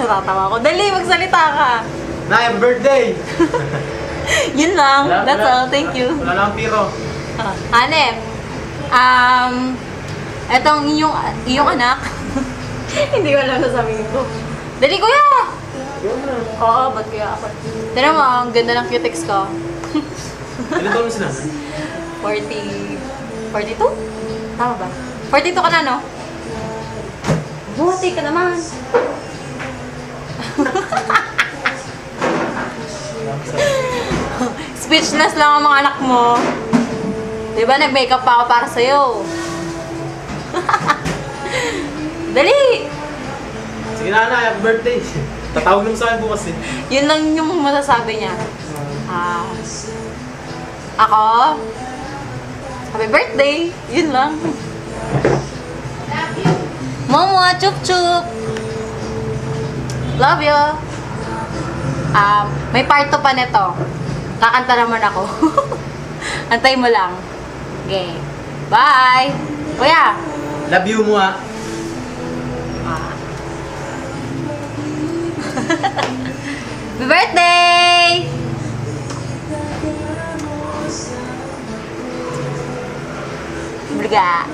Natatawa ko. Dali, magsalita ka. Na, happy birthday! Yun lang. That's all. Thank you. Wala lang piro. Hanep, etong iyong anak. Hindi ko alam sasabihin ko. Dali, kuya! Oo, ba't kuya ako? Tignan mo, ang ganda ng cutex ko. Ilan taon mo sila? 42? Tama ba? 42 ka na, no? Buti ka naman. Speechless lang ang mga anak mo. Diba, nag-makeup pa ako para sa'yo. Dali! Sige na, happy birthday. Tatawag naman sa akin bukas eh. Yun lang yung masasabi niya. Ako? Happy birthday! Yun lang. Momo, chup chup! Love you! May part 2 pa nito. Kakanta naman ako. Antay mo lang. Okay. Bye! Kuya! Love you mo ah. Happy birthday! Berga.